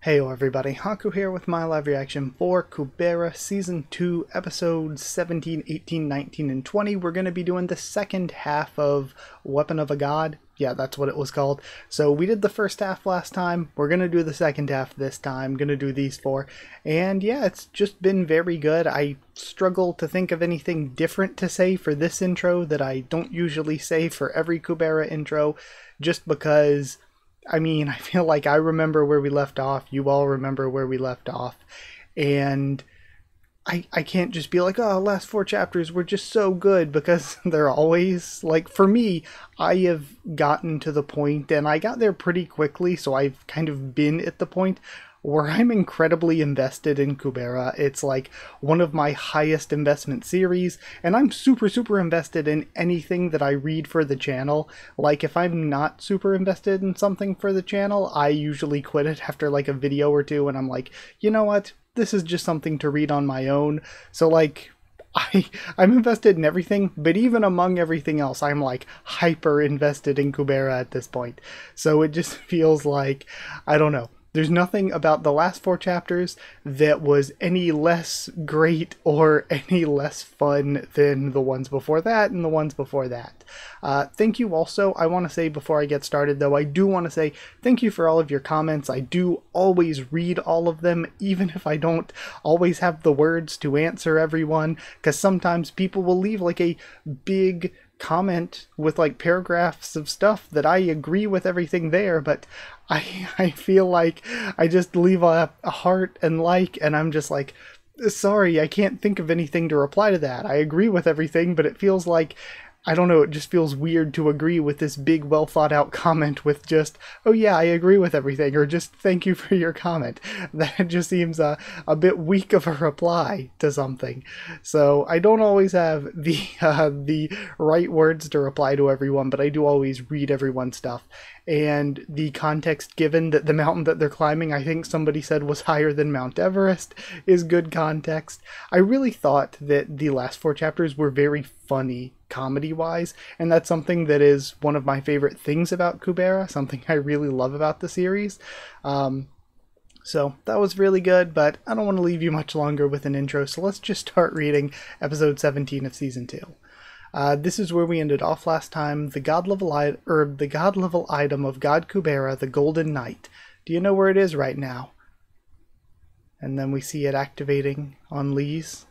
Heyo everybody, Haku here with my live reaction for Kubera Season 2, Episodes 17, 18, 19, and 20. We're going to be doing the second half of Weapon of a God. Yeah, that's what it was called. So we did the first half last time. We're going to do the second half this time. Going to do these four. And yeah, it's just been very good. I struggle to think of anything different to say for this intro that I don't usually say for every Kubera intro, just because I mean, I feel like I remember where we left off, you all remember where we left off, and I can't just be like, oh, last four chapters were just so good, because they're always, like, for me, I have gotten to the point, and I got there pretty quickly, so I've kind of been at the point where I'm incredibly invested in Kubera. It's like one of my highest investment series, and I'm super invested in anything that I read for the channel. Like, if I'm not super invested in something for the channel, I usually quit it after like a video or two, and I'm like, you know what? This is just something to read on my own. So like, I'm invested in everything, but even among everything else, I'm like hyper invested in Kubera at this point. So it just feels like, I don't know. There's nothing about the last four chapters that was any less great or any less fun than the ones before that and the ones before that. Thank you also. I want to say before I get started though, I do want to say thank you for all of your comments. I do always read all of them, even if I don't always have the words to answer everyone, because sometimes people will leave like a big comment with like paragraphs of stuff that I agree with everything there, but I feel like I just leave a heart and like, and I'm just like, sorry, I can't think of anything to reply to that. I agree with everything, but it feels like, I don't know, it just feels weird to agree with this big, well thought out comment with just, oh yeah, I agree with everything, or just thank you for your comment. That just seems a bit weak of a reply to something. So I don't always have the right words to reply to everyone, but I do always read everyone's stuff. And the context given that the mountain that they're climbing, I think somebody said was higher than Mount Everest, is good context. I really thought that the last four chapters were very funny comedy-wise, and that's something that is one of my favorite things about Kubera, something I really love about the series. So that was really good, but I don't want to leave you much longer with an intro, so let's just start reading episode 17 of season 2. This is where we ended off last time, the god level item of God Kubera, the Golden Knight. Do you know where it is right now? And then we see it activating on Lee's.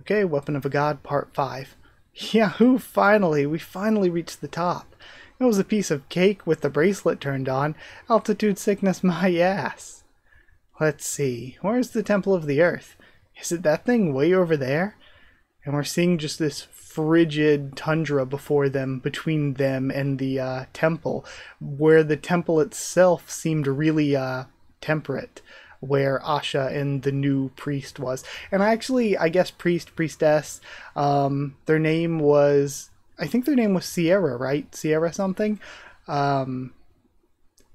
Okay, Weapon of a God, Part 5. Yahoo! Finally! We finally reached the top. It was a piece of cake with the bracelet turned on. Altitude sickness my ass. Let's see, where's the Temple of the Earth? Is it that thing way over there? And we're seeing just this frigid tundra before them, between them and the temple, where the temple itself seemed really temperate, where Asha and the new priest was. And actually, I guess priestess, their name was, I think their name was Sierra, right? Sierra something.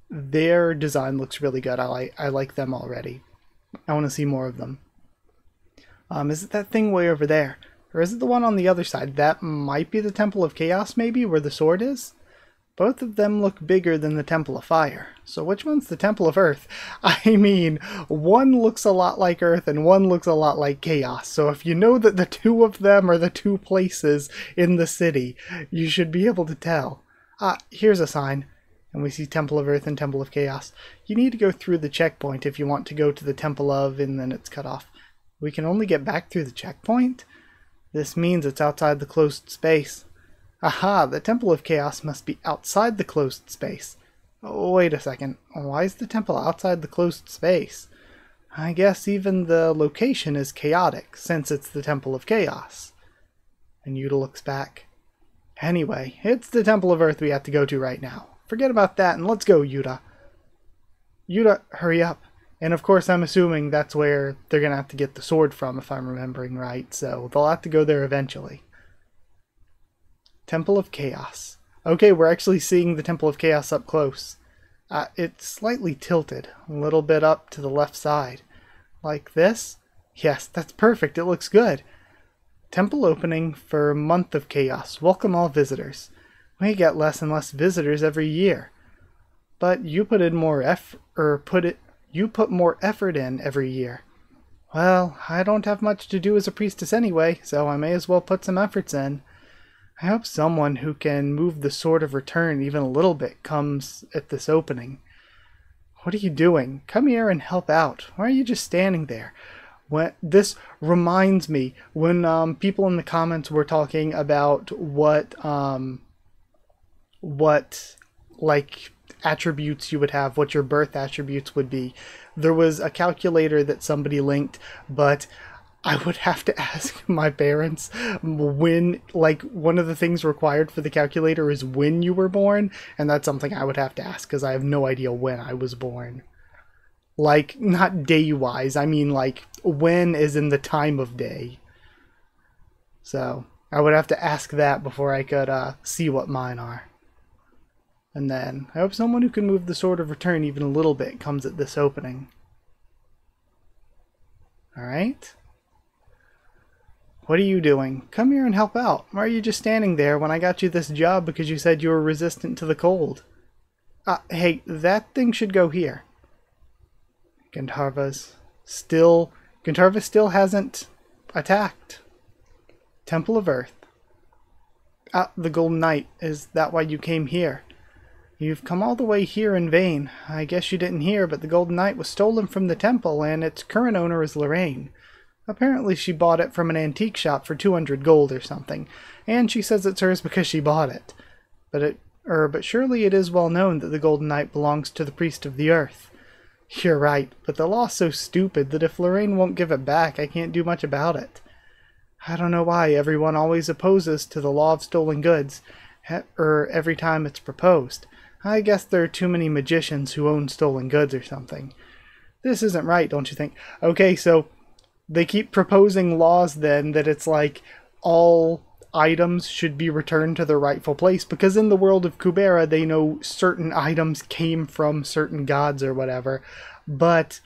Their design looks really good. I like them already. I want to see more of them. Is it that thing way over there? Or is it the one on the other side? That might be the Temple of Chaos, maybe, where the sword is? Both of them look bigger than the Temple of Fire. So which one's the Temple of Earth? I mean, one looks a lot like Earth and one looks a lot like Chaos. So if you know that the two of them are the two places in the city, you should be able to tell. Here's a sign. And we see Temple of Earth and Temple of Chaos. You need to go through the checkpoint if you want to go to the Temple of, and then it's cut off. We can only get back through the checkpoint? This means it's outside the closed space. Aha, the Temple of Chaos must be outside the closed space. Oh, wait a second. Why is the temple outside the closed space? I guess even the location is chaotic, since it's the Temple of Chaos. And Yuta looks back. Anyway, it's the Temple of Earth we have to go to right now. Forget about that and let's go, Yuta. Yuta, hurry up. And of course, I'm assuming that's where they're going to have to get the sword from, if I'm remembering right, so they'll have to go there eventually. Temple of Chaos. Okay, we're actually seeing the Temple of Chaos up close. It's slightly tilted, a little bit up to the left side. Like this? Yes, that's perfect, it looks good. Temple opening for month of Chaos. Welcome all visitors. We get less and less visitors every year. But you put in more effort, You put more effort in every year. Well, I don't have much to do as a priestess anyway, so I may as well put some efforts in. I hope someone who can move the Sword of Return even a little bit comes at this opening. What are you doing? Come here and help out. Why are you just standing there? This reminds me when people in the comments were talking about what like attributes you would have, what your birth attributes would be. There was a calculator that somebody linked, but I would have to ask my parents when, like, one of the things required for the calculator is when you were born, and that's something I would have to ask because I have no idea when I was born. Like, not day-wise, I mean, like, when is in the time of day. So, I would have to ask that before I could see what mine are. And then, I hope someone who can move the Sword of Return even a little bit comes at this opening. Alright? What are you doing? Come here and help out. Why are you just standing there when I got you this job because you said you were resistant to the cold? Hey, that thing should go here. Gandharva still hasn't attacked. Temple of Earth. The Golden Knight. Is that why you came here? You've come all the way here in vain. I guess you didn't hear, but the Golden Knight was stolen from the temple, and its current owner is Lorraine. Apparently she bought it from an antique shop for 200 gold or something, and she says it's hers because she bought it. But surely it is well known that the Golden Knight belongs to the Priest of the Earth. You're right, but the law's so stupid that if Lorraine won't give it back, I can't do much about it. I don't know why everyone always opposes to the law of stolen goods, every time it's proposed. I guess there are too many magicians who own stolen goods or something. This isn't right, don't you think? Okay, so they keep proposing laws then that it's like all items should be returned to their rightful place, because in the world of Kubera they know certain items came from certain gods or whatever, but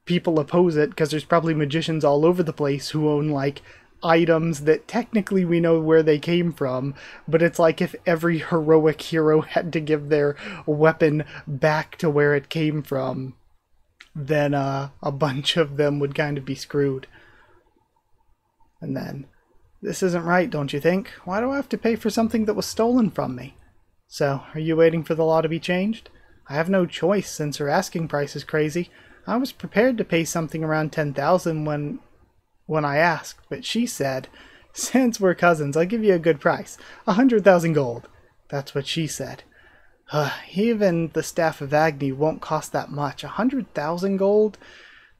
people oppose it because there's probably magicians all over the place who own like items that technically we know where they came from, but it's like if every heroic hero had to give their weapon back to where it came from, then a bunch of them would kind of be screwed. And then, this isn't right, don't you think? Why do I have to pay for something that was stolen from me? So, are you waiting for the law to be changed? I have no choice since her asking price is crazy. I was prepared to pay something around 10,000 when I asked, but she said, since we're cousins, I'll give you a good price. 100,000 gold. That's what she said. Even the Staff of Agni won't cost that much. 100,000 gold?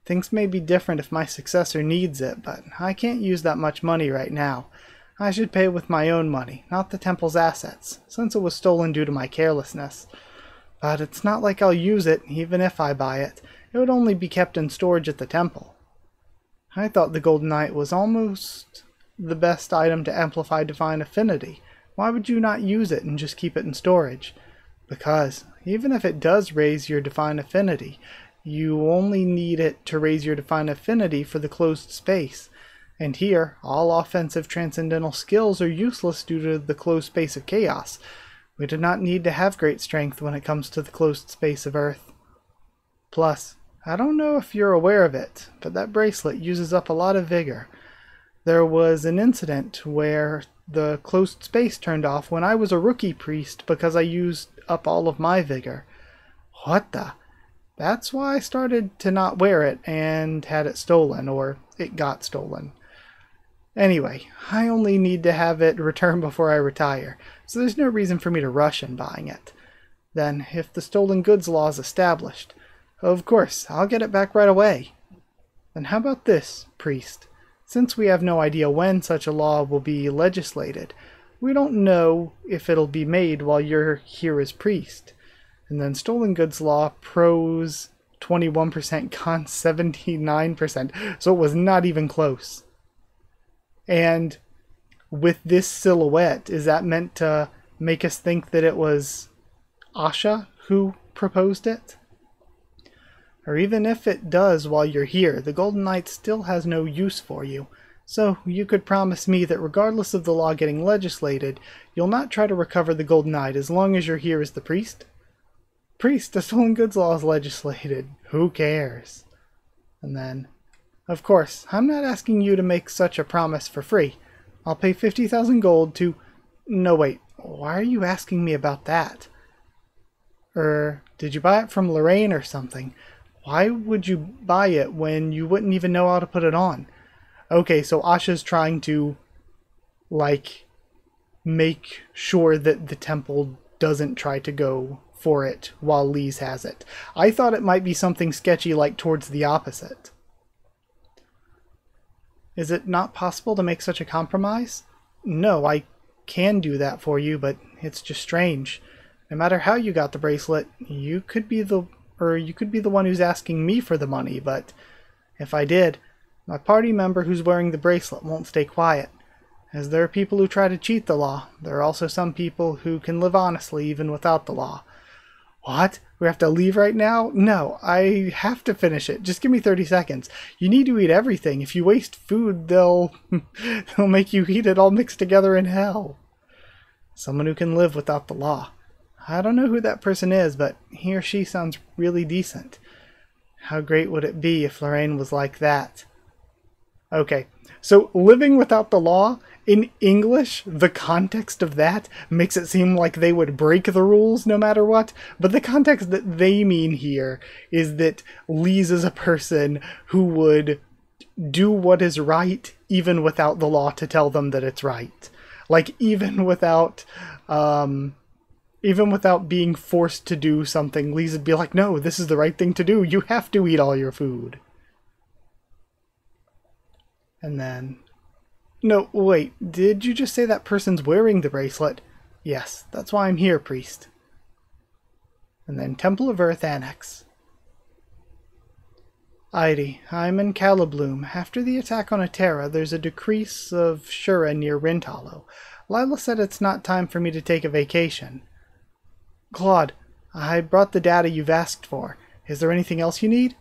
Things may be different if my successor needs it, but I can't use that much money right now. I should pay with my own money, not the temple's assets, since it was stolen due to my carelessness. But it's not like I'll use it, even if I buy it. It would only be kept in storage at the temple. I thought the Golden Knight was almost the best item to amplify divine affinity. Why would you not use it and just keep it in storage? Because, even if it does raise your divine affinity, you only need it to raise your divine affinity for the closed space. And here, all offensive transcendental skills are useless due to the closed space of chaos. We do not need to have great strength when it comes to the closed space of Earth. Plus, I don't know if you're aware of it, but that bracelet uses up a lot of vigor. There was an incident where the closed space turned off when I was a rookie priest because I used up all of my vigor. What the? That's why I started to not wear it and had it stolen, or it got stolen. Anyway, I only need to have it returned before I retire, so there's no reason for me to rush in buying it. Then, if the stolen goods law is established, of course, I'll get it back right away. Then how about this, priest? Since we have no idea when such a law will be legislated, we don't know if it'll be made while you're here as priest. And then stolen goods law, pros 21%, cons 79%, so it was not even close. And with this silhouette, is that meant to make us think that it was Asha who proposed it? Or even if it does while you're here, the Golden Knight still has no use for you. So you could promise me that regardless of the law getting legislated, you'll not try to recover the Golden Knight as long as you're here as the priest? priest, a stolen goods law is legislated. Who cares? And then, of course, I'm not asking you to make such a promise for free. I'll pay 50,000 gold to... No, wait. Why are you asking me about that? Did you buy it from Lorraine or something? Why would you buy it when you wouldn't even know how to put it on? Okay, so Asha's trying to, like, make sure that the temple doesn't try to go for it while Lise has it. I thought it might be something sketchy, like towards the opposite. Is it not possible to make such a compromise? No, I can do that for you, but it's just strange. No matter how you got the bracelet, you could be the one who's asking me for the money, but if I did, my party member who's wearing the bracelet won't stay quiet. As there are people who try to cheat the law, there are also some people who can live honestly even without the law. What? We have to leave right now? No, I have to finish it. Just give me 30 seconds. You need to eat everything. If you waste food, they'll make you eat it all mixed together in hell. Someone who can live without the law. I don't know who that person is, but he or she sounds really decent. How great would it be if Lorraine was like that? Okay, so living without the law, in English, the context of that makes it seem like they would break the rules no matter what, but the context that they mean here is that Lise is a person who would do what is right even without the law to tell them that it's right. Like, even without being forced to do something, Lise would be like, no, this is the right thing to do. You have to eat all your food. And then... No, wait, did you just say that person's wearing the bracelet? Yes, that's why I'm here, priest. And then Temple of Earth Annex. Heidi, I'm in Calibloom. After the attack on Atera, there's a decrease of Shura near Rintalo. Lila said it's not time for me to take a vacation. Claude, I brought the data you've asked for. Is there anything else you need?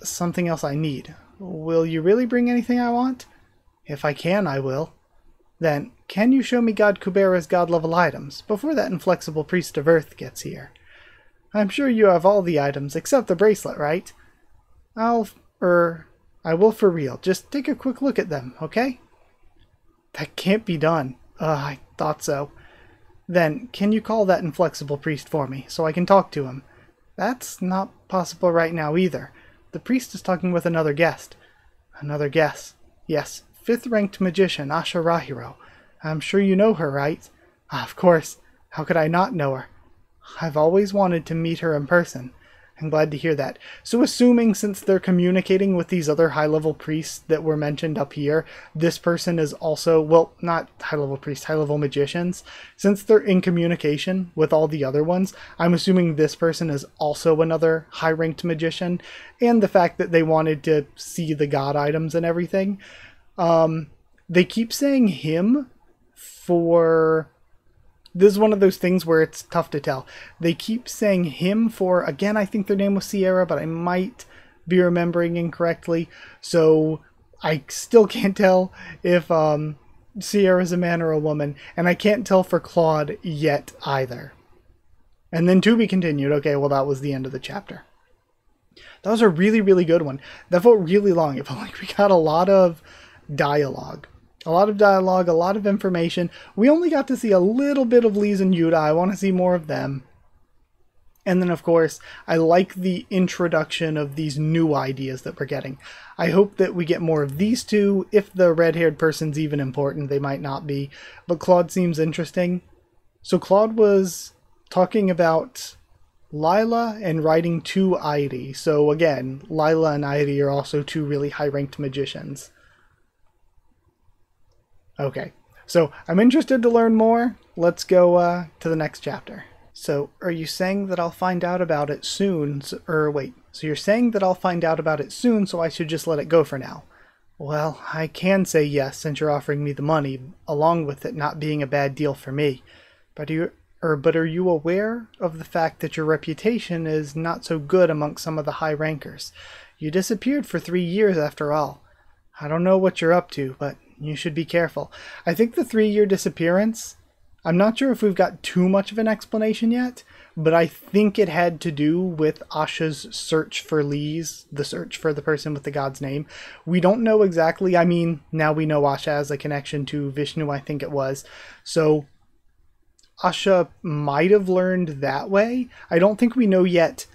Something else I need. Will you really bring anything I want? If I can, I will. Then, can you show me God Kubera's god-level items, before that inflexible priest of Earth gets here? I'm sure you have all the items, except the bracelet, right? I will for real. Just take a quick look at them, okay? That can't be done. I thought so. Then, can you call that inflexible priest for me, so I can talk to him? That's not possible right now either. The priest is talking with another guest. Another guest. Yes. 5th-ranked magician, Asha Rahiro. I'm sure you know her, right? Of course. How could I not know her? I've always wanted to meet her in person. I'm glad to hear that. So assuming since they're communicating with these other high-level priests that were mentioned up here, this person is also, well, not high-level priests, high-level magicians. Since they're in communication with all the other ones, I'm assuming this person is also another high-ranked magician. And the fact that they wanted to see the god items and everything. They keep saying him for... This is one of those things where it's tough to tell. They keep saying him for, again, I think their name was Sierra, but I might be remembering incorrectly. So I still can't tell if Sierra's a man or a woman. And I can't tell for Claude yet either. And then to be continued. Okay, well, that was the end of the chapter. That was a really, really good one. That felt really long. It felt like we got a lot of dialogue. A lot of information. We only got to see a little bit of Lise and Yuta. I want to see more of them. And then, of course, I like the introduction of these new ideas that we're getting. I hope that we get more of these two. If the red-haired person's even important, they might not be. But Claude seems interesting. So Claude was talking about Lila and writing to Heidi. So again, Lila and Heidi are also two really high-ranked magicians. Okay, so I'm interested to learn more. Let's go to the next chapter. So, are you saying that I'll find out about it soon? So you're saying that I'll find out about it soon, so I should just let it go for now? Well, I can say yes, since you're offering me the money, along with it not being a bad deal for me. But are you aware of the fact that your reputation is not so good amongst some of the high rankers? You disappeared for 3 years after all. I don't know what you're up to, but you should be careful. I think the 3-year disappearance, I'm not sure if we've got too much of an explanation yet, but I think it had to do with Asha's search for Lee's, the search for the person with the god's name. We don't know exactly. I mean, now we know Asha has a connection to Vishnu, I think it was. So Asha might have learned that way. I don't think we know yet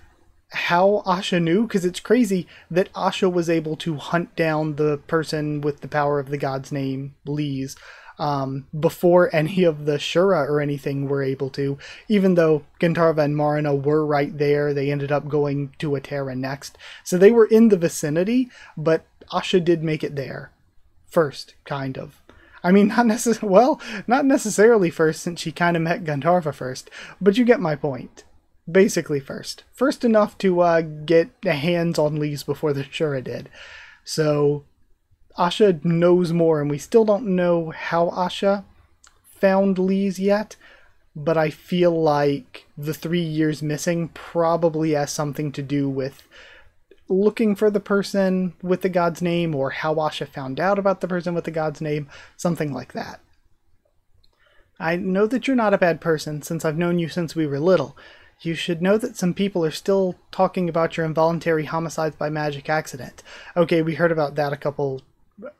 how Asha knew, because it's crazy that Asha was able to hunt down the person with the power of the god's name, Lee's, before any of the Shura or anything were able to. Even though Gandharva and Marina were right there, they ended up going to Atera next. So they were in the vicinity, but Asha did make it there first, kind of. I mean, not necessarily first, since she kind of met Gandharva first, but you get my point. Basically first. First enough to get hands on Lee's before the Shura did. So Asha knows more, and we still don't know how Asha found Lee's yet, but I feel like the 3 years missing probably has something to do with looking for the person with the god's name, or how Asha found out about the person with the god's name, something like that. I know that you're not a bad person, since I've known you since we were little. You should know that some people are still talking about your involuntary homicides by magic accident. Okay, we heard about that a couple...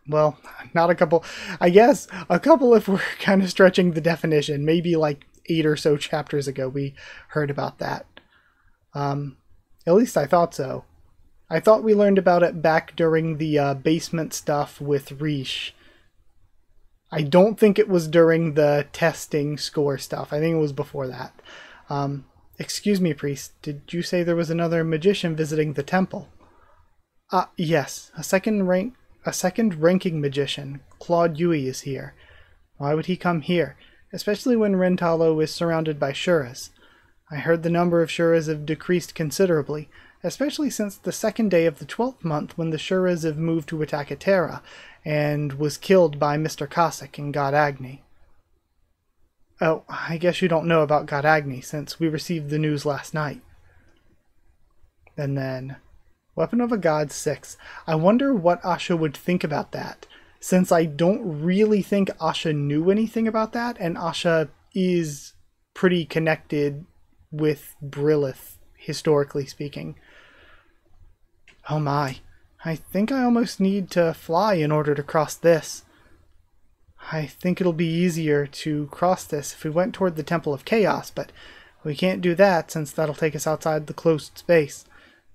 Well, not a couple... I guess a couple if we're kind of stretching the definition. Maybe like 8 or so chapters ago we heard about that. At least I thought so. I thought we learned about it back during the basement stuff with Rish. I don't think it was during the testing score stuff. I think it was before that. Excuse me, priest. Did you say there was another magician visiting the temple? Yes. A second ranking magician, Claude Yui, is here. Why would he come here? Especially when Rentalo is surrounded by Shuras. I heard the number of Shuras have decreased considerably, especially since the second day of the 12th month, when the Shuras have moved to attack Atera, and was killed by Mr. Cossack and God Agni. Oh, I guess you don't know about God Agni, since we received the news last night. And then, Weapon of a God 6. I wonder what Asha would think about that, since I don't really think Asha knew anything about that, and Asha is pretty connected with Brilith, historically speaking. Oh my, I think I almost need to fly in order to cross this. I think it'll be easier to cross this if we went toward the Temple of Chaos, but we can't do that since that'll take us outside the closed space.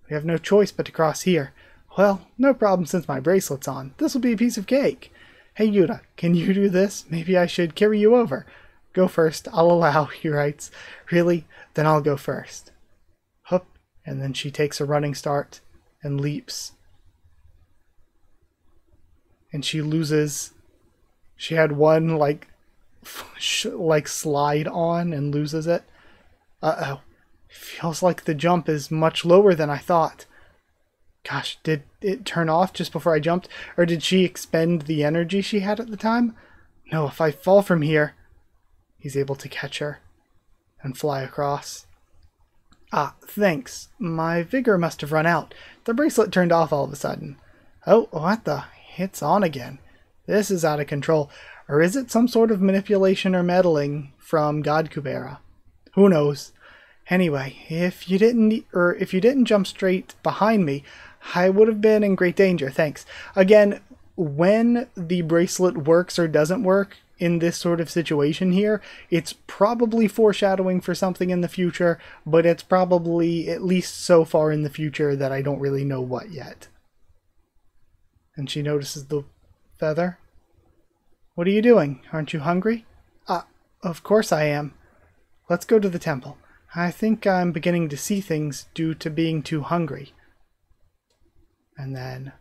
We have no choice but to cross here. Well, no problem since my bracelet's on. This'll be a piece of cake. Hey Yuta, can you do this? Maybe I should carry you over. Go first, I'll allow, he writes. Really? Then I'll go first. Hup, and then she takes a running start and leaps. And she loses... She had one, like slide on and loses it. Uh-oh. Feels like the jump is much lower than I thought. Gosh, did it turn off just before I jumped? Or did she expend the energy she had at the time? No, if I fall from here... He's able to catch her and fly across. Ah, thanks. My vigor must have run out. The bracelet turned off all of a sudden. Oh, what the... It's on again. This is out of control. Or is it some sort of manipulation or meddling from God Kubera? Who knows? Anyway, if you didn't jump straight behind me, I would have been in great danger. Thanks. Again, when the bracelet works or doesn't work in this sort of situation here, it's probably foreshadowing for something in the future, but it's probably at least so far in the future that I don't really know what yet. And she notices the feather. What are you doing? Aren't you hungry? Of course I am. Let's go to the temple. I think I'm beginning to see things due to being too hungry. And then...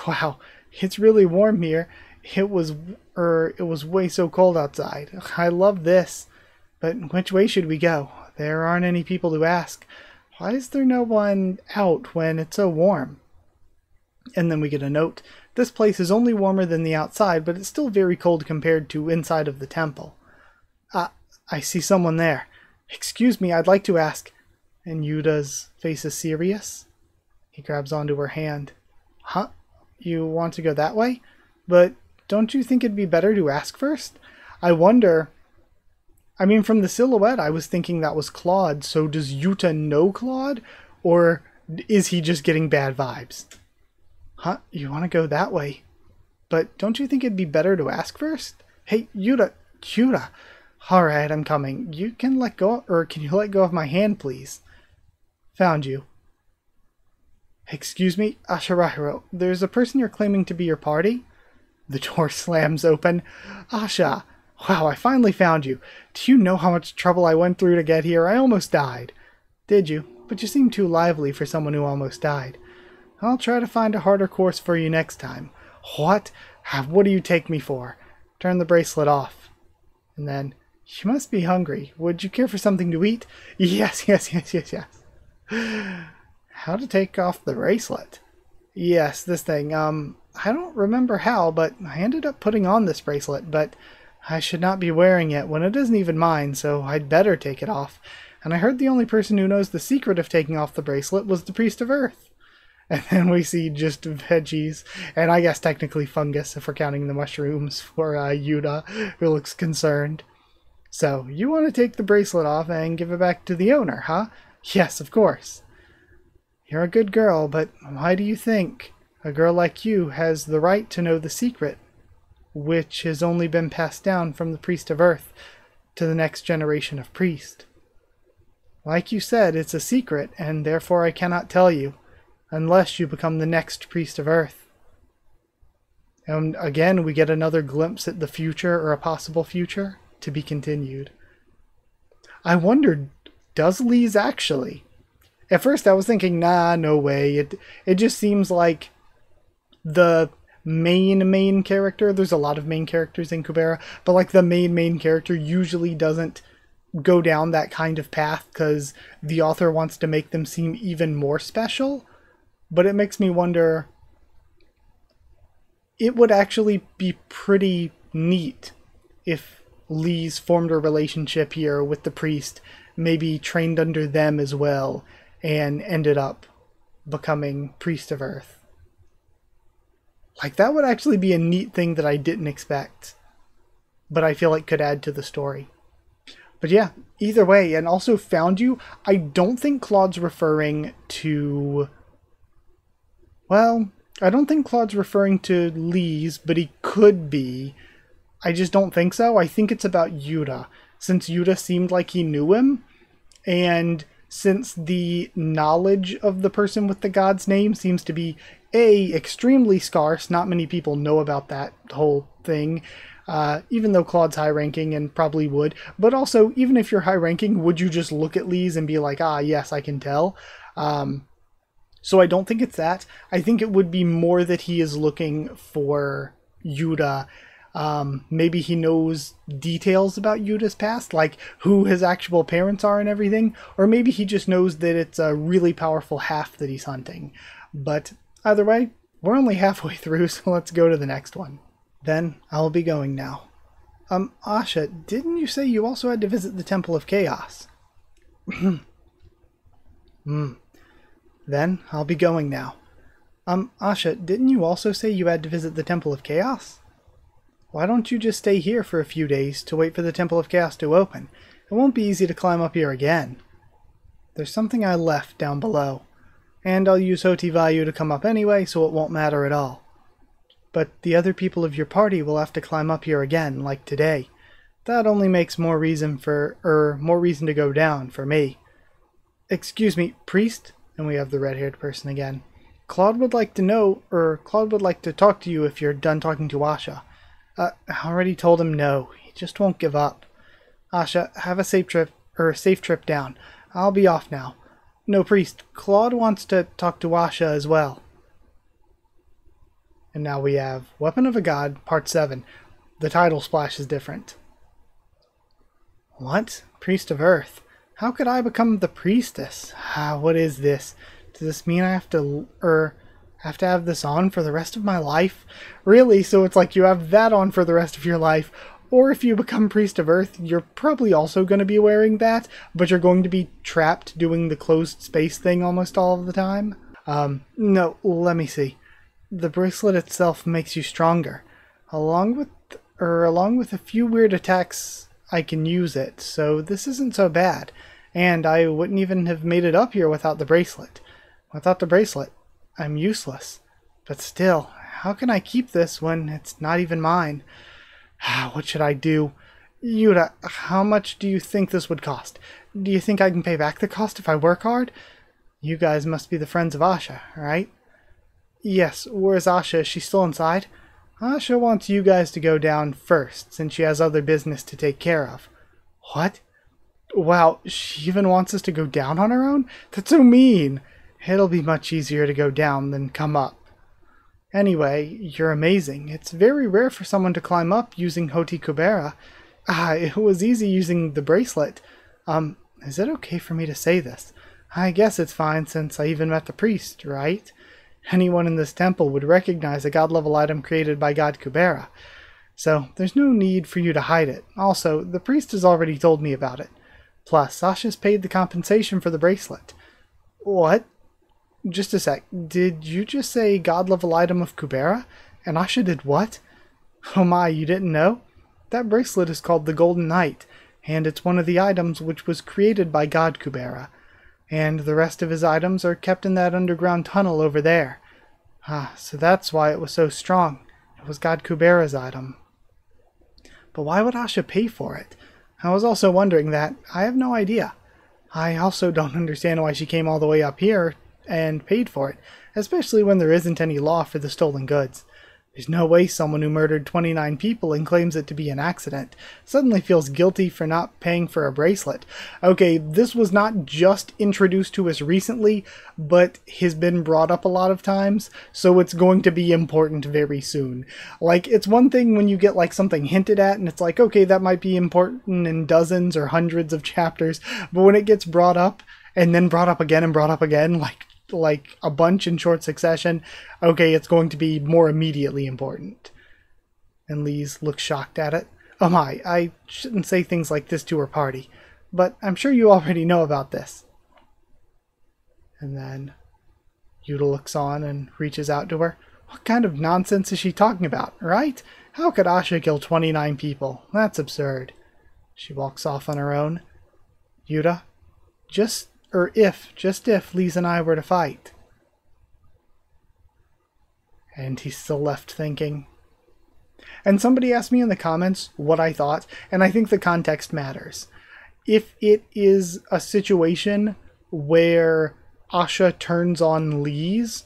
Wow, it's really warm here. It was way so cold outside. I love this. But which way should we go? There aren't any people to ask. Why is there no one out when it's so warm? And then we get a note. This place is only warmer than the outside, but it's still very cold compared to inside of the temple. I see someone there. Excuse me, I'd like to ask. And Yuta's face is serious. He grabs onto her hand. Huh? You want to go that way? But don't you think it'd be better to ask first? I wonder I mean, from the silhouette, I was thinking that was Claude, so does Yuta know Claude? Or is he just getting bad vibes? Huh? You want to go that way? But don't you think it'd be better to ask first? Hey, Yuta. Alright, I'm coming. You can let go, or can you let go of my hand, please? Found you. Excuse me, Ashirahiro, there's a person you're claiming to be your party? The door slams open. Asha, wow, I finally found you. Do you know how much trouble I went through to get here? I almost died. Did you? But you seem too lively for someone who almost died. I'll try to find a harder course for you next time. What? What do you take me for? Turn the bracelet off. And then, you must be hungry. Would you care for something to eat? Yes. How to take off the bracelet? Yes, this thing. I don't remember how, but I ended up putting on this bracelet, but I should not be wearing it when it isn't even mine, so I'd better take it off. And I heard the only person who knows the secret of taking off the bracelet was the Priest of Earth. And then we see just veggies, and I guess technically fungus if we're counting the mushrooms for Yuta, who looks concerned. So, you want to take the bracelet off and give it back to the owner, huh? Yes, of course. You're a good girl, but why do you think a girl like you has the right to know the secret, which has only been passed down from the Priest of Earth to the next generation of priest? Like you said, it's a secret, and therefore I cannot tell you, unless you become the next Priest of Earth. And again, we get another glimpse at the future, or a possible future, to be continued. I wondered, does Lise actually? At first I was thinking, nah, no way. It just seems like the main character, there's a lot of main characters in Kubera, but like the main character usually doesn't go down that kind of path because the author wants to make them seem even more special. But it makes me wonder, it would actually be pretty neat if Lise formed a relationship here with the priest, maybe trained under them as well, and ended up becoming Priest of Earth. Like, that would actually be a neat thing that I didn't expect, but I feel like could add to the story. But yeah, either way, and also found you, I don't think Claude's referring to... Well, I don't think Claude's referring to Lise, but he could be. I just don't think so. I think it's about Yuta, since Yuta seemed like he knew him, and since the knowledge of the person with the god's name seems to be, A, extremely scarce, not many people know about that whole thing, even though Claude's high-ranking and probably would, but also, even if you're high-ranking, would you just look at Lise and be like, ah, yes, I can tell? So I don't think it's that. I think it would be more that he is looking for Yuta. Maybe he knows details about Yuta's past, like who his actual parents are and everything. Or maybe he just knows that it's a really powerful half that he's hunting. But either way, we're only halfway through, so let's go to the next one. Then I'll be going now. Asha, didn't you say you also had to visit the Temple of Chaos? Then I'll be going now. Asha, didn't you also say you had to visit the Temple of Chaos? Why don't you just stay here for a few days to wait for the Temple of Chaos to open? It won't be easy to climb up here again. There's something I left down below, and I'll use Hotivayu to come up anyway, so it won't matter at all. But the other people of your party will have to climb up here again, like today. That only makes more reason to go down for me. Excuse me, priest? And we have the red-haired person again. Claude would like to talk to you if you're done talking to Asha. I already told him no. He just won't give up. Asha, have a safe trip down. I'll be off now. No, priest. Claude wants to talk to Asha as well. And now we have Weapon of a God, Part 7. The title splash is different. What? Priest of Earth? How could I become the priestess? What is this? Does this mean I have to have this on for the rest of my life? Really? So it's like you have that on for the rest of your life, or if you become Priest of Earth, you're probably also going to be wearing that, but you're going to be trapped doing the closed space thing almost all of the time? No, let me see. The bracelet itself makes you stronger. Along with a few weird attacks I can use it, so this isn't so bad. And I wouldn't even have made it up here without the bracelet. Without the bracelet, I'm useless. But still, how can I keep this when it's not even mine? What should I do? Yuta, how much do you think this would cost? Do you think I can pay back the cost if I work hard? You guys must be the friends of Asha, right? Yes, where's Asha? Is she still inside? Asha wants you guys to go down first, since she has other business to take care of. What? Wow, she even wants us to go down on our own? That's so mean! It'll be much easier to go down than come up. Anyway, you're amazing. It's very rare for someone to climb up using Hoti Kubera. It was easy using the bracelet. Is it okay for me to say this? I guess it's fine since I even met the priest, right? Anyone in this temple would recognize a god-level item created by God Kubera. So, there's no need for you to hide it. Also, the priest has already told me about it. Plus, Sasha's paid the compensation for the bracelet. What? Just a sec. Did you just say god-level item of Kubera? And Asha did what? Oh my, you didn't know? That bracelet is called the Golden Knight, and it's one of the items which was created by God Kubera. And the rest of his items are kept in that underground tunnel over there. So that's why it was so strong. It was God Kubera's item. But why would Asha pay for it? I was also wondering that. I have no idea. I also don't understand why she came all the way up here and paid for it, especially when there isn't any law for the stolen goods. There's no way someone who murdered 29 people and claims it to be an accident suddenly feels guilty for not paying for a bracelet. Okay, this was not just introduced to us recently, but has been brought up a lot of times, so it's going to be important very soon. Like, it's one thing when you get like something hinted at and it's like, okay, that might be important in dozens or hundreds of chapters, but when it gets brought up and then brought up again and brought up again, like a bunch in short succession, okay, it's going to be more immediately important. And Lise looks shocked at it. Oh my, I shouldn't say things like this to her party, but I'm sure you already know about this. And then Yuta looks on and reaches out to her. What kind of nonsense is she talking about, right? How could Asha kill 29 people? That's absurd. She walks off on her own. Yuta, just if Lise and I were to fight. And he's still left thinking. And somebody asked me in the comments what I thought, and I think the context matters. If it is a situation where Asha turns on Lise,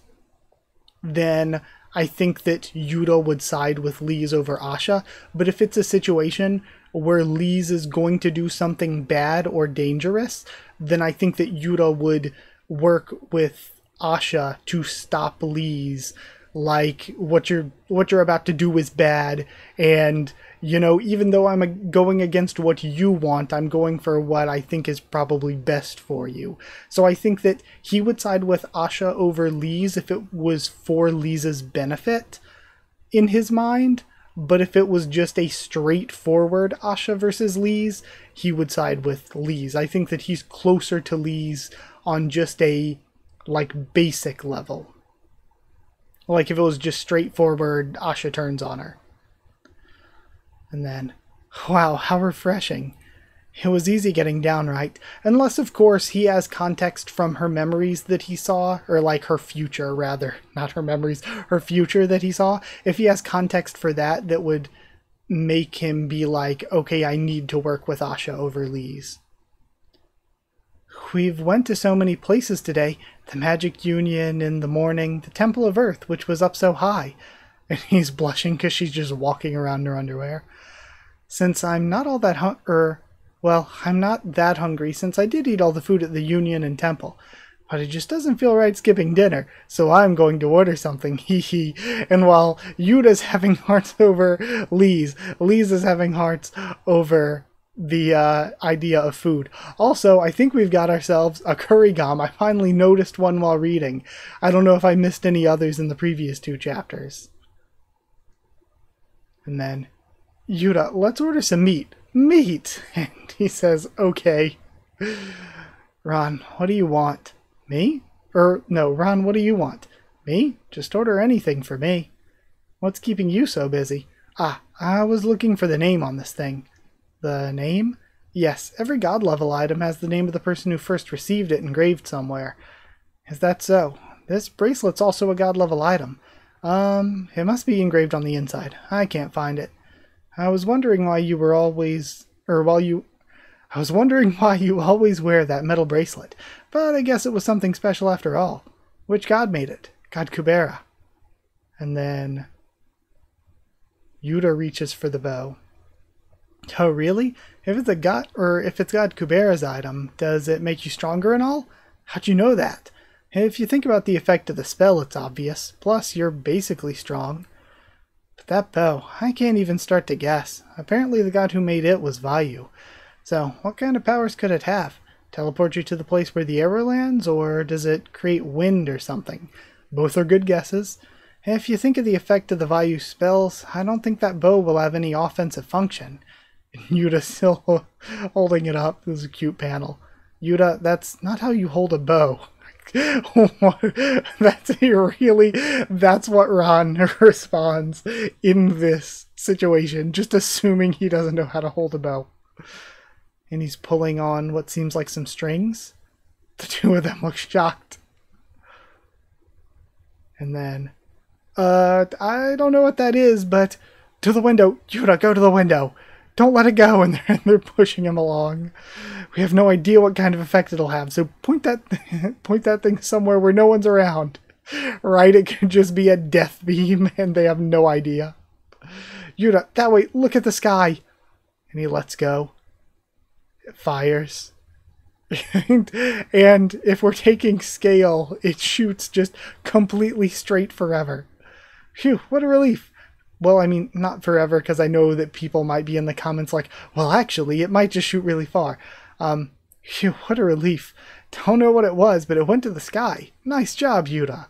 then I think that Yuta would side with Lise over Asha. But if it's a situation where Lise is going to do something bad or dangerous, then I think that Yuta would work with Asha to stop Lise. Like, what you're about to do is bad, and, you know, even though I'm going against what you want, I'm going for what I think is probably best for you. So I think that he would side with Asha over Lise if it was for Lise's benefit in his mind. But if it was just a straightforward Asha versus Lise, he would side with Lise. I think that he's closer to Lise on just a, like, basic level. Like if it was just straightforward, Asha turns on her. And then, wow, how refreshing. It was easy getting down, right? Unless, of course, he has context from her memories that he saw, or like her future, rather. Not her memories, her future that he saw. If he has context for that, that would make him be like, okay, I need to work with Asha over Lise. We've went to so many places today. The Magic Union in the morning, the Temple of Earth, which was up so high. And he's blushing because she's just walking around in her underwear. Since I'm not all that I'm not that hungry since I did eat all the food at the Union and Temple. But it just doesn't feel right skipping dinner, so I'm going to order something, hee hee. And while Yuta's having hearts over Lise is having hearts over the idea of food. Also, I think we've got ourselves a Kurigam. I finally noticed one while reading. I don't know if I missed any others in the previous 2 chapters. And then, Yuta, let's order some meat. Meat! And he says, okay. Ron, what do you want? Me? No, Ron, what do you want? Me? Just order anything for me. What's keeping you so busy? I was looking for the name on this thing. The name? Yes, every god level item has the name of the person who first received it engraved somewhere. Is that so? This bracelet's also a god level item. It must be engraved on the inside. I can't find it. I was wondering why you were always... I was wondering why you always wear that metal bracelet, but I guess it was something special after all. Which god made it? God Kubera. And then... Yuta reaches for the bow. Oh, really? If it's God Kubera's item, does it make you stronger and all? How'd you know that? If you think about the effect of the spell, it's obvious. Plus, you're basically strong. But that bow, I can't even start to guess. Apparently the god who made it was Vayu. So, what kind of powers could it have? Teleport you to the place where the arrow lands, or does it create wind or something? Both are good guesses. If you think of the effect of the Vayu spells, I don't think that bow will have any offensive function. Yuta still holding it up. This is a cute panel. Yuta, that's not how you hold a bow. That's what Ron responds in this situation, just assuming he doesn't know how to hold a bow. And he's pulling on what seems like some strings. The two of them look shocked. And then, I don't know what that is, but to the window. Yuta, go to the window. Don't let it go. And they're pushing him along. We have no idea what kind of effect it'll have, so point that thing somewhere where no one's around. Right? It could just be a death beam, and they have no idea. Yuta, that way, look at the sky. And he lets go. It fires. And if we're taking scale, it shoots just completely straight forever. Phew, what a relief. Well, I mean, not forever, because I know that people might be in the comments like, well, actually, it might just shoot really far. Phew, what a relief. Don't know what it was, but it went to the sky. Nice job, Yuta.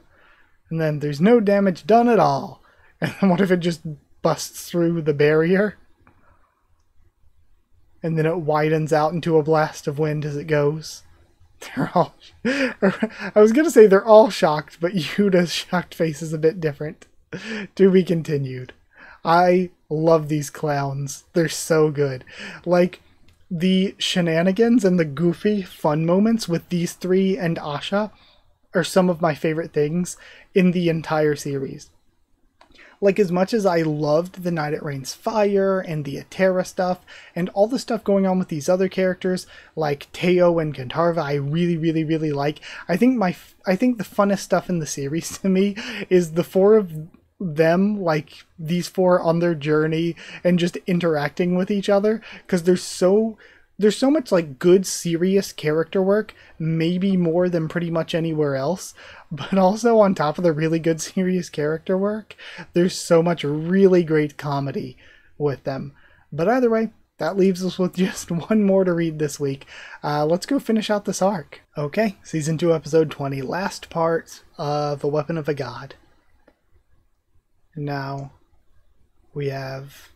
And then there's no damage done at all. And then what if it just busts through the barrier? And then it widens out into a blast of wind as it goes. They're all... I was going to say they're all shocked, but Yuta's shocked face is a bit different. To be continued. I love these clowns. They're so good. Like, the shenanigans and the goofy fun moments with these three and Asha are some of my favorite things in the entire series. Like, as much as I loved the Night It Rains Fire and the Atera stuff and all the stuff going on with these other characters like Teo and Gantarva, I really like. I think the funnest stuff in the series to me is the four of them, like these four on their journey and just interacting with each other, because there's so much like good serious character work, maybe more than pretty much anywhere else, but also on top of the really good serious character work, there's so much really great comedy with them. But either way, that leaves us with just one more to read this week. Let's go finish out this arc. Okay, Season 2, Episode 20, last part of A Weapon of a God. Now, we have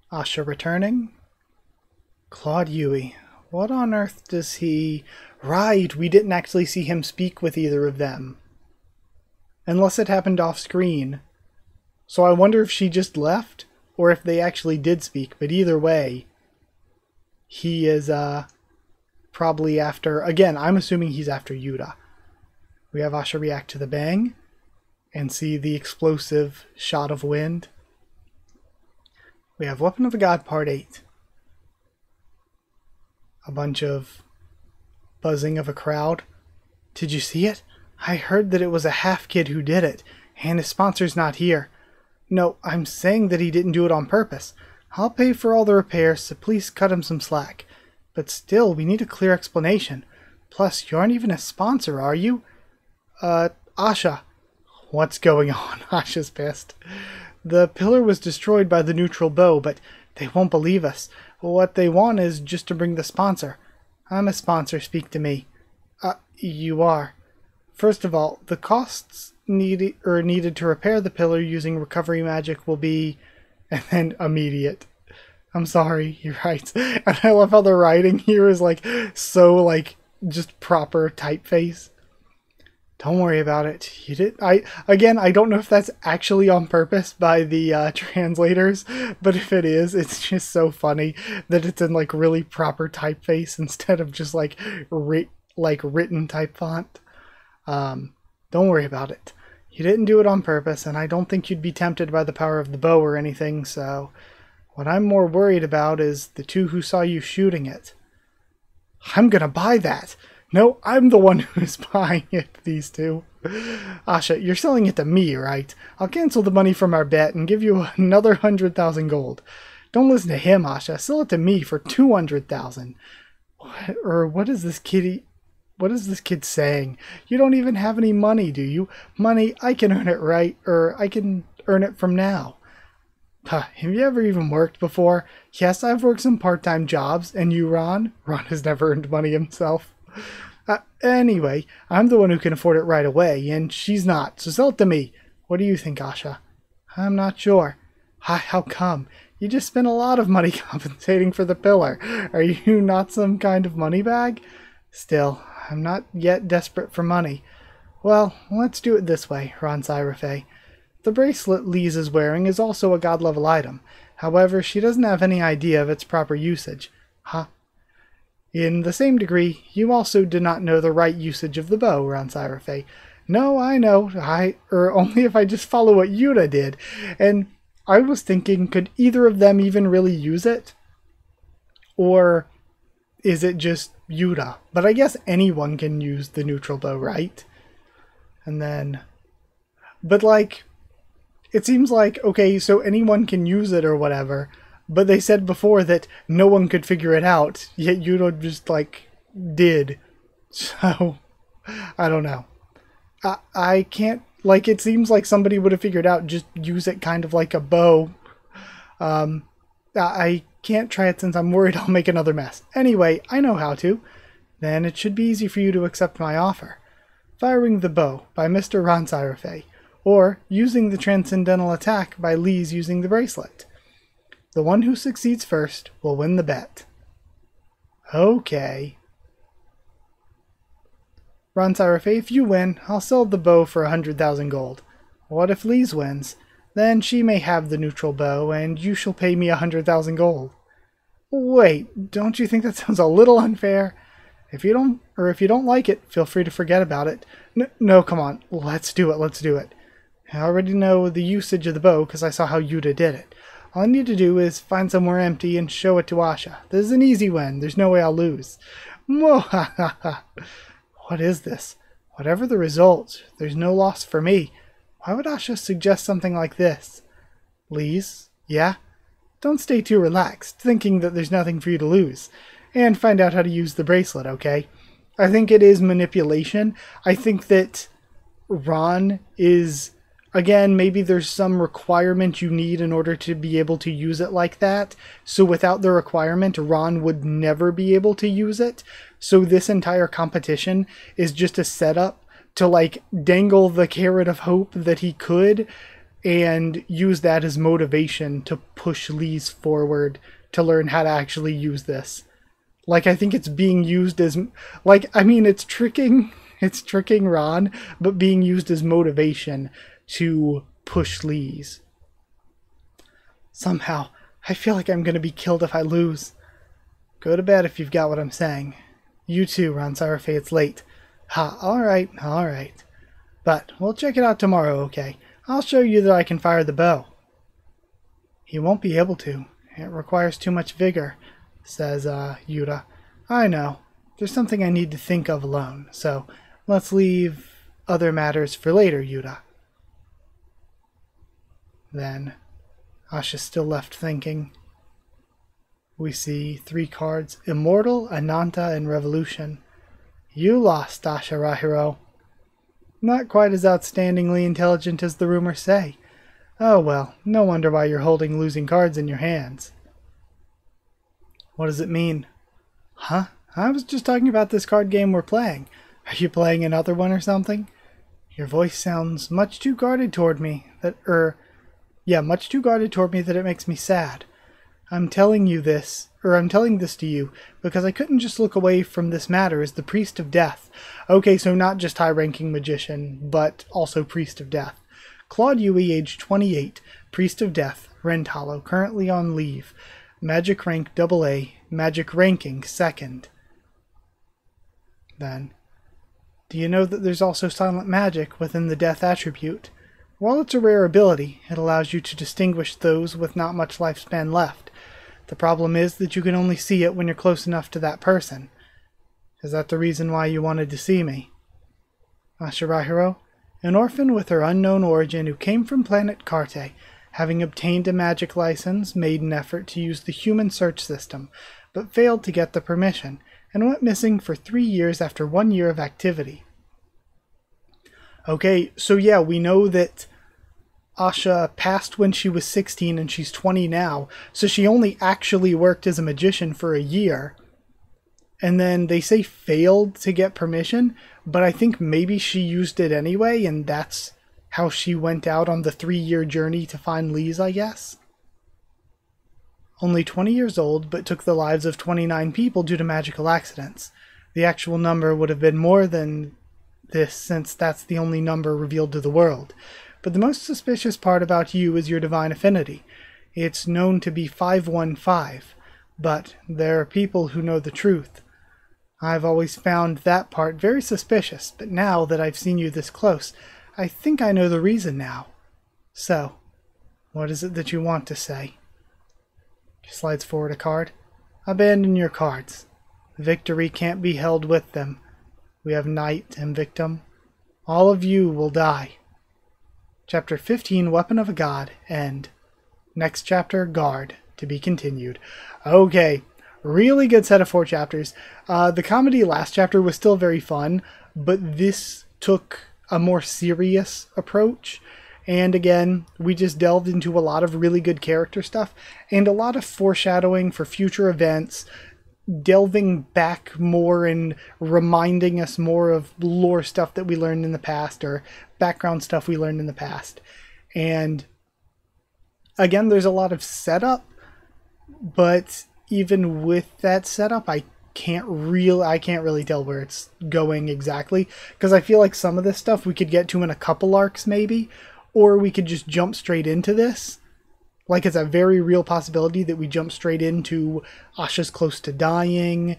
Asha returning. Claude Yui. What on earth does he... Right, we didn't actually see him speak with either of them. Unless it happened off screen. So I wonder if she just left, or if they actually did speak. But either way, he is probably after... Again, I'm assuming he's after Yuta. We have Asha react to the bang and see the explosive shot of wind. We have Weapon of a God Part 8. A bunch of buzzing of a crowd. Did you see it? I heard that it was a half kid who did it, and his sponsor's not here. No, I'm saying that he didn't do it on purpose. I'll pay for all the repairs, so please cut him some slack. But still, we need a clear explanation. Plus, you aren't even a sponsor, are you? Asha. What's going on? Asha's pissed. The pillar was destroyed by the neutral bow, but they won't believe us. What they want is just to bring the sponsor. I'm a sponsor, speak to me. You are. First of all, the costs needed to repair the pillar using recovery magic will be... And then immediate. I'm sorry, you're right. And I love how the writing here is like, so like, just proper typeface. Don't worry about it. You did. I don't know if that's actually on purpose by the translators, but if it is, it's just so funny that it's in like really proper typeface instead of just like written type font. Don't worry about it. You didn't do it on purpose, and I don't think you'd be tempted by the power of the bow or anything. So, what I'm more worried about is the two who saw you shooting it. I'm gonna buy that. No, I'm the one who's buying it, these two. Asha, you're selling it to me, right? I'll cancel the money from our bet and give you another 100,000 gold. Don't listen to him, Asha. Sell it to me for 200,000. What is this kid saying? You don't even have any money, do you? Money, I can earn it I can earn it from now. Have you ever even worked before? Yes, I've worked some part-time jobs. And you, Ron? Ron has never earned money himself. Anyway, I'm the one who can afford it right away, and she's not, so sell it to me. What do you think, Asha? I'm not sure. How come? You just spent a lot of money compensating for the pillar. Are you not some kind of money bag? Still, I'm not yet desperate for money. Well, let's do it this way, Ron Syrafay. The bracelet Lise is wearing is also a god-level item. However, she doesn't have any idea of its proper usage. In the same degree, you also do not know the right usage of the bow, Ron Syrafay. No, I know. Only if I just follow what Yuta did. And I was thinking, could either of them even really use it? Or is it just Yuta? But I guess anyone can use the neutral bow, right? And then... But like... It seems like, okay, so anyone can use it or whatever... But they said before that no one could figure it out, yet Yuta just, like, did. So, I don't know. I can't, like, it seems like somebody would have figured out just use it kind of like a bow. I can't try it since I'm worried I'll make another mess. Anyway, I know how to. Then it should be easy for you to accept my offer. Firing the bow by Mr. Ron Syrafay, or using the transcendental attack by Lise using the bracelet. The one who succeeds first will win the bet. Okay. Ron Syrafay, if you win, I'll sell the bow for 100,000 gold. What if Lise wins? Then she may have the neutral bow, and you shall pay me 100,000 gold. Wait, don't you think that sounds a little unfair? If you don't like it, feel free to forget about it. No, come on, let's do it. I already know the usage of the bow because I saw how Yuta did it. All I need to do is find somewhere empty and show it to Asha. This is an easy win. There's no way I'll lose. What is this? Whatever the result, there's no loss for me. Why would Asha suggest something like this? Lise? Yeah? Don't stay too relaxed, thinking that there's nothing for you to lose. And find out how to use the bracelet, okay? I think it is manipulation. I think that Ron is... Again, maybe there's some requirement you need in order to be able to use it like that. So without the requirement, Ron would never be able to use it. So this entire competition is just a setup to like dangle the carrot of hope that he could and use that as motivation to push Lise forward to learn how to actually use this. Like, I think it's being used as, like, I mean, it's tricking Ron, but being used as motivation to push Lise. Somehow, I feel like I'm going to be killed if I lose. Go to bed if you've got what I'm saying. You too, Ron Syrafay, it's late. Alright. But we'll check it out tomorrow, okay? I'll show you that I can fire the bow. He won't be able to. It requires too much vigor, says Yuta. I know. There's something I need to think of alone, so let's leave other matters for later, Yuta. Then, Asha's still left thinking. We see 3 cards, Immortal, Ananta, and Revolution. You lost, Asha Rahiro. Not quite as outstandingly intelligent as the rumors say. Oh well, no wonder why you're holding losing cards in your hands. What does it mean? Huh? I was just talking about this card game we're playing. Are you playing another one or something? Your voice sounds much too guarded toward me that it makes me sad. I'm telling this to you, because I couldn't just look away from this matter as the Priest of Death. Okay, so not just high-ranking magician, but also Priest of Death. Claude Yui, age 28, Priest of Death, Rentalo, currently on leave. Magic rank AA, magic ranking 2nd. Then, do you know that there's also silent magic within the Death attribute? While it's a rare ability, it allows you to distinguish those with not much lifespan left. The problem is that you can only see it when you're close enough to that person. Is that the reason why you wanted to see me? Ashirahiro, an orphan with her unknown origin who came from planet Carte, having obtained a magic license, made an effort to use the human search system, but failed to get the permission, and went missing for 3 years after 1 year of activity. Okay, so yeah, we know that Asha passed when she was 16 and she's 20 now, so she only actually worked as a magician for a year. And then they say failed to get permission, but I think maybe she used it anyway, and that's how she went out on the 3-year journey to find Lise, I guess. Only 20 years old, but took the lives of 29 people due to magical accidents. The actual number would have been more than this, since that's the only number revealed to the world. But the most suspicious part about you is your divine affinity. It's known to be 515, but there are people who know the truth. I've always found that part very suspicious, but now that I've seen you this close, I think I know the reason now. So, what is it that you want to say? She slides forward a card. Abandon your cards. Victory can't be held with them. We have knight and victim. All of you will die. Chapter 15, Weapon of a God, end. Next chapter, Guard, to be continued. Okay, really good set of 4 chapters. The comedy last chapter was still very fun, but this took a more serious approach. And again, we just delved into a lot of really good character stuff and a lot of foreshadowing for future events, delving back more and reminding us more of lore stuff that we learned in the past, or background stuff we learned in the past. And again, there's a lot of setup, but even with that setup, I can't really tell where it's going exactly, because I feel like some of this stuff we could get to in a couple arcs maybe, or we could just jump straight into this. Like, it's a very real possibility that we jump straight into Asha's close to dying,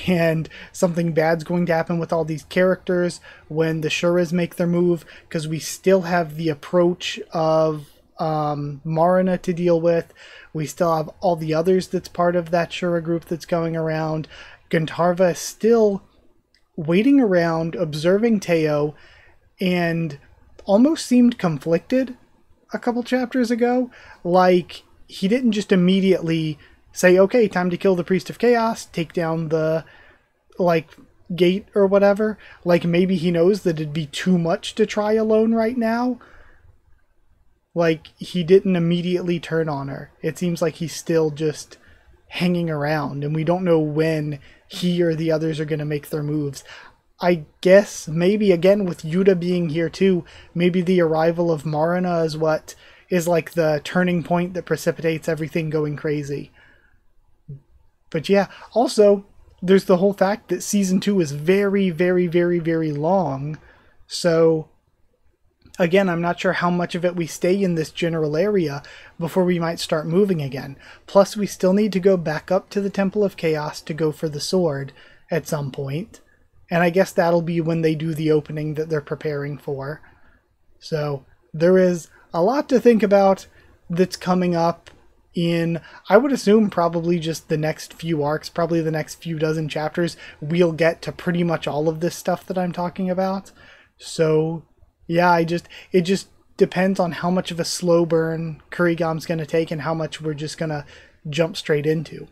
and something bad's going to happen with all these characters when the Shuras make their move, because we still have the approach of Marina to deal with. We still have all the others that's part of that Shura group that's going around. Guntarva is still waiting around, observing Teo, and almost seemed conflicted a couple chapters ago. Like, he didn't just immediately say, okay, time to kill the Priest of Chaos, take down the, like, gate or whatever. Like, maybe he knows that it'd be too much to try alone right now. Like, he didn't immediately turn on her. It seems like he's still just hanging around, and we don't know when he or the others are going to make their moves. I guess maybe, again, with Yuta being here too, maybe the arrival of Marina is what is like the turning point that precipitates everything going crazy. But yeah, also, there's the whole fact that Season 2 is very, very, very, very long. So, again, I'm not sure how much of it we stay in this general area before we might start moving again. Plus, we still need to go back up to the Temple of Chaos to go for the sword at some point. And I guess that'll be when they do the opening that they're preparing for. So there is a lot to think about that's coming up in, I would assume, probably just the next few arcs, probably the next few dozen chapters. We'll get to pretty much all of this stuff that I'm talking about. So yeah, it just depends on how much of a slow burn Kurigam's going to take and how much we're just going to jump straight into.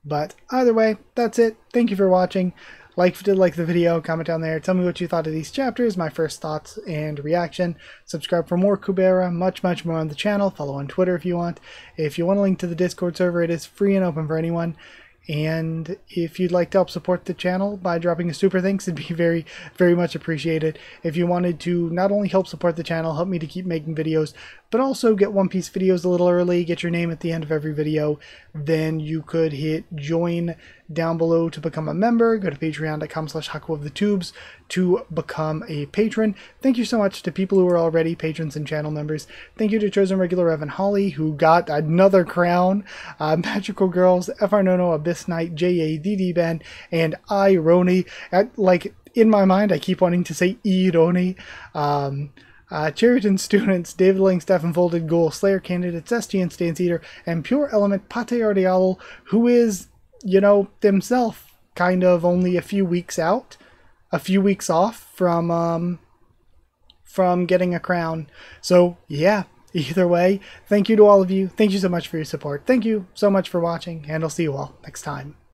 But either way, that's it. Thank you for watching. If you did like the video, comment down there. Tell me what you thought of these chapters, my first thoughts and reaction. Subscribe for more Kubera, much more on the channel. Follow on Twitter if you want. If you want a link to the Discord server, it is free and open for anyone. And if you'd like to help support the channel by dropping a super thanks, it'd be very, very much appreciated. If you wanted to not only help support the channel, help me to keep making videos, but also get One Piece videos a little early, get your name at the end of every video, then you could hit join down below to become a member. Go to patreon.com/HakuOfTheTubes to become a patron. Thank you so much to people who are already patrons and channel members. Thank you to Chosen Regular Evan Holly, who got another crown, Magical Girls, FR Nono, Abyss Knight, JADD Ben, and Ironi. Like, in my mind, I keep wanting to say Ironi. Cheriton students, David Lang, Stefan Folded Ghoul, Slayer Candidates, STN Stance Eater, and Pure Element Pate Ardial, who is, you know, himself kind of only a few weeks out, a few weeks off from getting a crown. So yeah, either way, thank you to all of you. Thank you so much for your support. Thank you so much for watching, and I'll see you all next time.